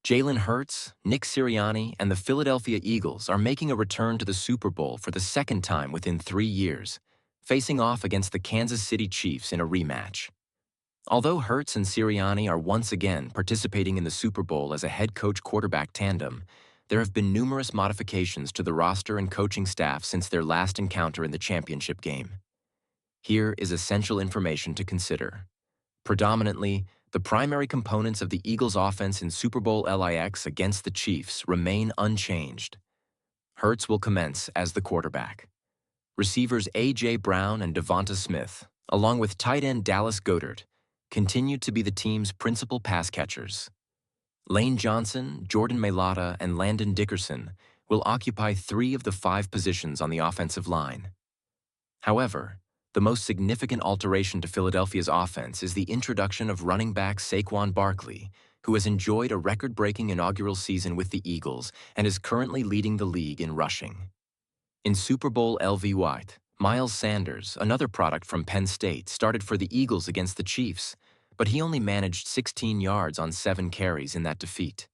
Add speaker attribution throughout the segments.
Speaker 1: Jalen Hurts, Nick Sirianni, and the Philadelphia Eagles are making a return to the Super Bowl for the second time within 3 years, facing off against the Kansas City Chiefs in a rematch. Although Hurts and Sirianni are once again participating in the Super Bowl as a head coach-quarterback tandem, there have been numerous modifications to the roster and coaching staff since their last encounter in the championship game. Here is essential information to consider. Predominantly, the primary components of the Eagles' offense in Super Bowl LIX against the Chiefs remain unchanged. Hurts will commence as the quarterback. Receivers A.J. Brown and Devonta Smith, along with tight end Dallas Goedert, continue to be the team's principal pass catchers. Lane Johnson, Jordan Mailata, and Landon Dickerson will occupy 3 of the 5 positions on the offensive line. However, the most significant alteration to Philadelphia's offense is the introduction of running back Saquon Barkley, who has enjoyed a record-breaking inaugural season with the Eagles and is currently leading the league in rushing. In Super Bowl LVI, Miles Sanders, another product from Penn State, started for the Eagles against the Chiefs, but he only managed 16 yards on 7 carries in that defeat.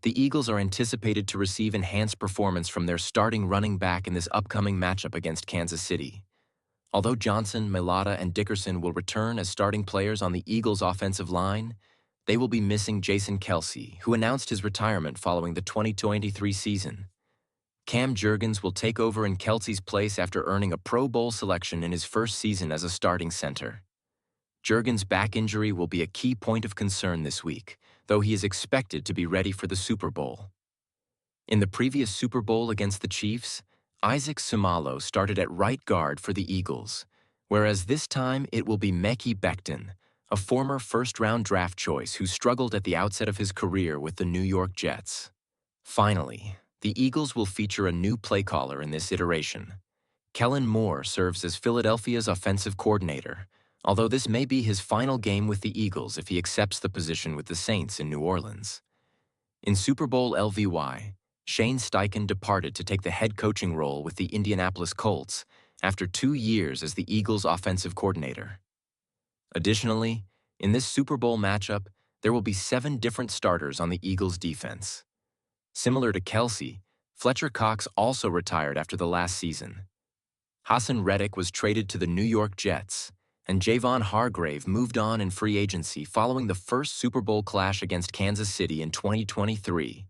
Speaker 1: The Eagles are anticipated to receive enhanced performance from their starting running back in this upcoming matchup against Kansas City. Although Johnson, Mailata, and Dickerson will return as starting players on the Eagles' offensive line, they will be missing Jason Kelce, who announced his retirement following the 2023 season. Cam Jurgens will take over in Kelce's place after earning a Pro Bowl selection in his first season as a starting center. Jurgens' back injury will be a key point of concern this week, though he is expected to be ready for the Super Bowl. In the previous Super Bowl against the Chiefs, Isaac Seumalo started at right guard for the Eagles, whereas this time it will be Mekhi Becton, a former first-round draft choice who struggled at the outset of his career with the New York Jets. Finally, the Eagles will feature a new play caller in this iteration. Kellen Moore serves as Philadelphia's offensive coordinator, although this may be his final game with the Eagles if he accepts the position with the Saints in New Orleans. In Super Bowl LVI, Shane Steichen departed to take the head coaching role with the Indianapolis Colts after 2 years as the Eagles' offensive coordinator. Additionally, in this Super Bowl matchup, there will be 7 different starters on the Eagles' defense. Similar to Kelce, Fletcher Cox also retired after the last season. Hassan Reddick was traded to the New York Jets, and Javon Hargrave moved on in free agency following the first Super Bowl clash against Kansas City in 2023.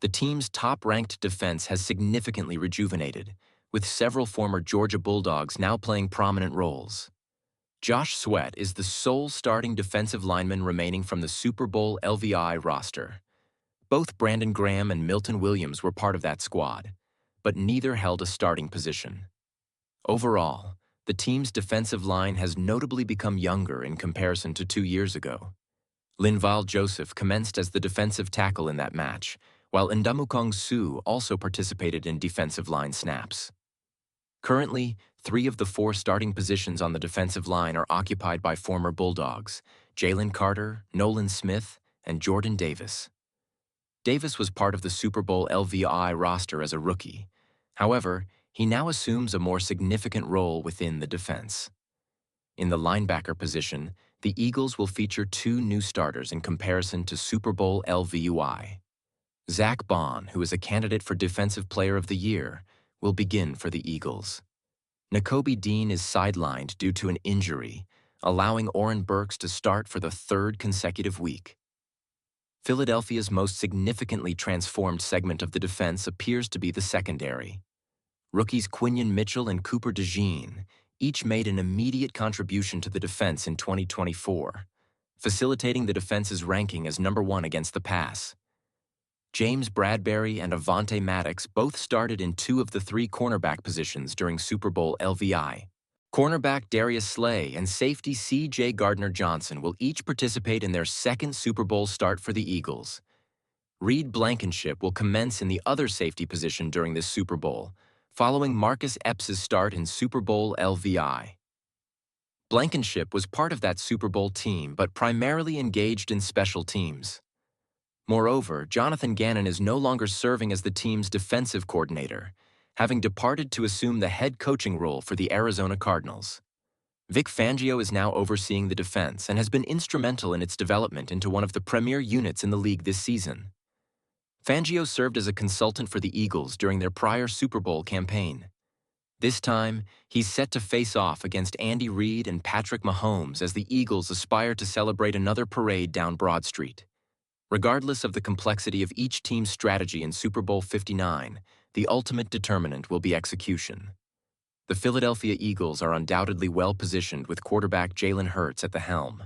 Speaker 1: The team's top-ranked defense has significantly rejuvenated, with several former Georgia Bulldogs now playing prominent roles. Josh Sweat is the sole starting defensive lineman remaining from the Super Bowl LVI roster. Both Brandon Graham and Milton Williams were part of that squad, but neither held a starting position. Overall, the team's defensive line has notably become younger in comparison to 2 years ago. Linval Joseph commenced as the defensive tackle in that match, while Ndamukong Suh also participated in defensive line snaps. Currently, 3 of the 4 starting positions on the defensive line are occupied by former Bulldogs: Jalen Carter, Nolan Smith, and Jordan Davis. Davis was part of the Super Bowl LVI roster as a rookie. However, he now assumes a more significant role within the defense. In the linebacker position, the Eagles will feature 2 new starters in comparison to Super Bowl LVI. Zach Bond, who is a candidate for Defensive Player of the Year, will begin for the Eagles. Nakobe Dean is sidelined due to an injury, allowing Oren Burks to start for the 3rd consecutive week. Philadelphia's most significantly transformed segment of the defense appears to be the secondary. Rookies Quinion Mitchell and Cooper DeJean each made an immediate contribution to the defense in 2024, facilitating the defense's ranking as number 1 against the pass. James Bradbury and Avonte Maddox both started in 2 of the 3 cornerback positions during Super Bowl LVI. Cornerback Darius Slay and safety C.J. Gardner-Johnson will each participate in their 2nd Super Bowl start for the Eagles. Reed Blankenship will commence in the other safety position during this Super Bowl, following Marcus Epps' start in Super Bowl LVI. Blankenship was part of that Super Bowl team but primarily engaged in special teams. Moreover, Jonathan Gannon is no longer serving as the team's defensive coordinator, having departed to assume the head coaching role for the Arizona Cardinals. Vic Fangio is now overseeing the defense and has been instrumental in its development into one of the premier units in the league this season. Fangio served as a consultant for the Eagles during their prior Super Bowl campaign. This time, he's set to face off against Andy Reid and Patrick Mahomes as the Eagles aspire to celebrate another parade down Broad Street. Regardless of the complexity of each team's strategy in Super Bowl 59, the ultimate determinant will be execution. The Philadelphia Eagles are undoubtedly well-positioned with quarterback Jalen Hurts at the helm.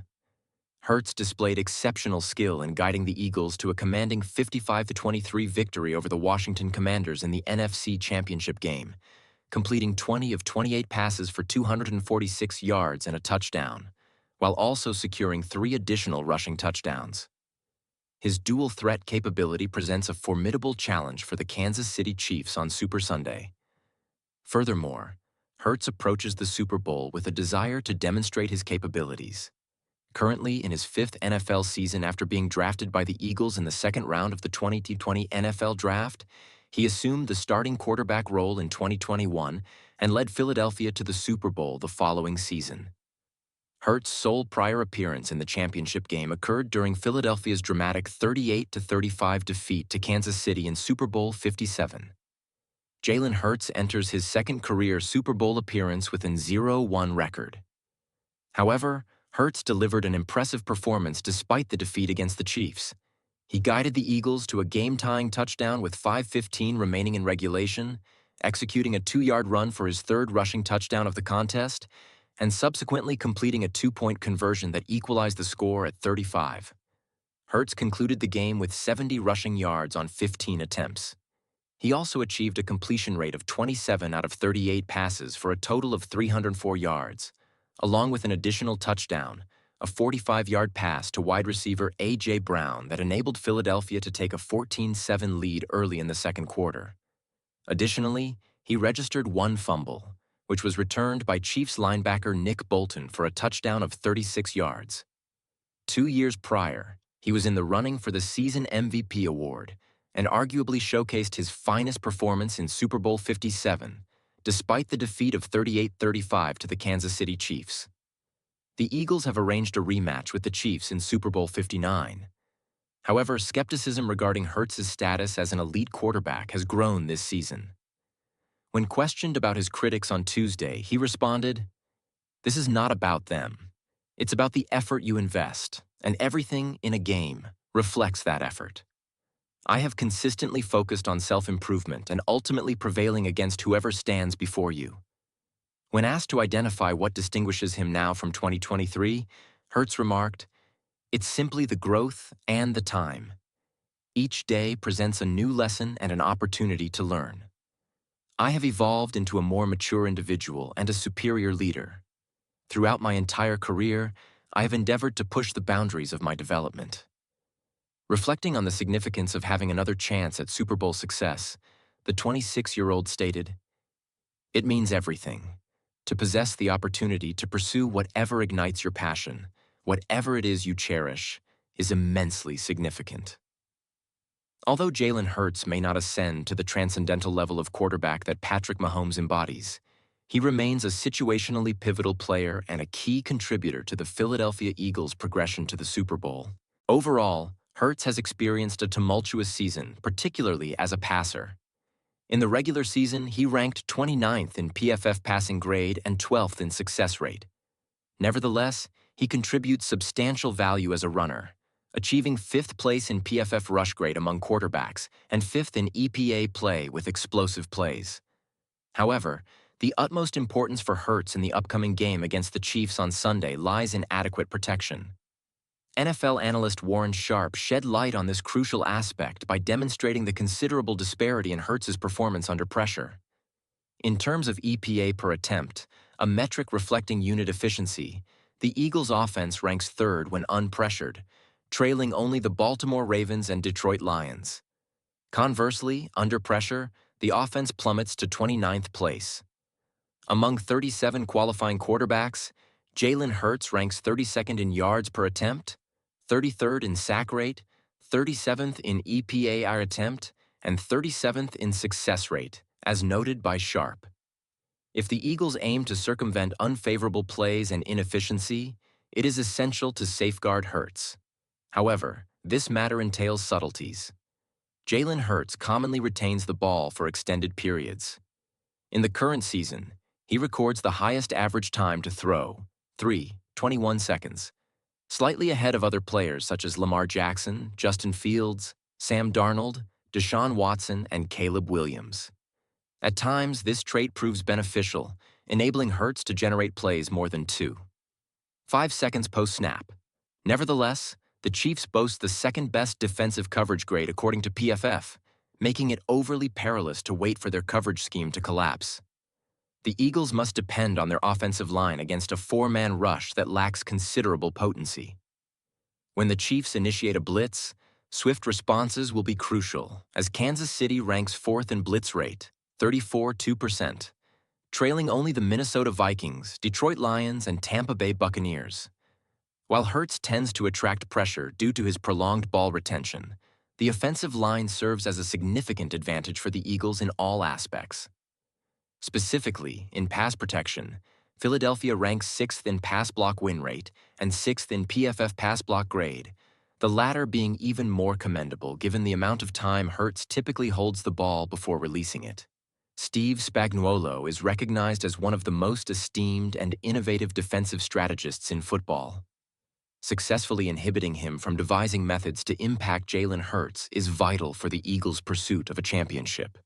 Speaker 1: Hurts displayed exceptional skill in guiding the Eagles to a commanding 55-23 victory over the Washington Commanders in the NFC Championship game, completing 20 of 28 passes for 246 yards and a touchdown, while also securing 3 additional rushing touchdowns. His dual-threat capability presents a formidable challenge for the Kansas City Chiefs on Super Sunday. Furthermore, Hurts approaches the Super Bowl with a desire to demonstrate his capabilities. Currently in his 5th NFL season after being drafted by the Eagles in the second round of the 2020 NFL Draft, he assumed the starting quarterback role in 2021 and led Philadelphia to the Super Bowl the following season. Hurts' sole prior appearance in the championship game occurred during Philadelphia's dramatic 38-35 defeat to Kansas City in Super Bowl 57. Jalen Hurts enters his second career Super Bowl appearance with an 0-1 record. However, Hurts delivered an impressive performance despite the defeat against the Chiefs. He guided the Eagles to a game-tying touchdown with 5:15 remaining in regulation, executing a 2-yard run for his 3rd rushing touchdown of the contest, and subsequently completing a 2-point conversion that equalized the score at 35. Hurts concluded the game with 70 rushing yards on 15 attempts. He also achieved a completion rate of 27 out of 38 passes for a total of 304 yards, along with an additional touchdown, a 45-yard pass to wide receiver A.J. Brown that enabled Philadelphia to take a 14-7 lead early in the second quarter. Additionally, he registered 1 fumble, which was returned by Chiefs linebacker Nick Bolton for a touchdown of 36 yards. 2 years prior, he was in the running for the season MVP award and arguably showcased his finest performance in Super Bowl 57, despite the defeat of 38-35 to the Kansas City Chiefs. The Eagles have arranged a rematch with the Chiefs in Super Bowl 59. However, skepticism regarding Hurts' status as an elite quarterback has grown this season. When questioned about his critics on Tuesday, he responded, "This is not about them. It's about the effort you invest, and everything in a game reflects that effort. I have consistently focused on self-improvement and ultimately prevailing against whoever stands before you." When asked to identify what distinguishes him now from 2023, Hurts remarked, "It's simply the growth and the time. Each day presents a new lesson and an opportunity to learn. I have evolved into a more mature individual and a superior leader. Throughout my entire career, I have endeavored to push the boundaries of my development." Reflecting on the significance of having another chance at Super Bowl success, the 26-year-old stated, "It means everything. To possess the opportunity to pursue whatever ignites your passion, whatever it is you cherish, is immensely significant." Although Jalen Hurts may not ascend to the transcendental level of quarterback that Patrick Mahomes embodies, he remains a situationally pivotal player and a key contributor to the Philadelphia Eagles' progression to the Super Bowl. Overall, Hurts has experienced a tumultuous season, particularly as a passer. In the regular season, he ranked 29th in PFF passing grade and 12th in success rate. Nevertheless, he contributes substantial value as a runner, achieving 5th place in PFF rush grade among quarterbacks and 5th in EPA play with explosive plays. However, the utmost importance for Hurts in the upcoming game against the Chiefs on Sunday lies in adequate protection. NFL analyst Warren Sharp shed light on this crucial aspect by demonstrating the considerable disparity in Hurts' performance under pressure. In terms of EPA per attempt, a metric reflecting unit efficiency, the Eagles' offense ranks 3rd when unpressured, trailing only the Baltimore Ravens and Detroit Lions. Conversely, under pressure, the offense plummets to 29th place. Among 37 qualifying quarterbacks, Jalen Hurts ranks 32nd in yards per attempt, 33rd in sack rate, 37th in EPA per attempt, and 37th in success rate, as noted by Sharp. If the Eagles aim to circumvent unfavorable plays and inefficiency, it is essential to safeguard Hurts. However, this matter entails subtleties. Jalen Hurts commonly retains the ball for extended periods. In the current season, he records the highest average time to throw, 3:21 seconds, slightly ahead of other players such as Lamar Jackson, Justin Fields, Sam Darnold, Deshaun Watson, and Caleb Williams. At times, this trait proves beneficial, enabling Hurts to generate plays more than 2.5 seconds post-snap. Nevertheless, the Chiefs boast the second-best defensive coverage grade according to PFF, making it overly perilous to wait for their coverage scheme to collapse. The Eagles must depend on their offensive line against a four-man rush that lacks considerable potency. When the Chiefs initiate a blitz, swift responses will be crucial, as Kansas City ranks fourth in blitz rate, 34.2%, trailing only the Minnesota Vikings, Detroit Lions, and Tampa Bay Buccaneers. While Hurts tends to attract pressure due to his prolonged ball retention, the offensive line serves as a significant advantage for the Eagles in all aspects. Specifically, in pass protection, Philadelphia ranks 6th in pass block win rate and 6th in PFF pass block grade, the latter being even more commendable given the amount of time Hurts typically holds the ball before releasing it. Steve Spagnuolo is recognized as one of the most esteemed and innovative defensive strategists in football. Successfully inhibiting him from devising methods to impact Jalen Hurts is vital for the Eagles' pursuit of a championship.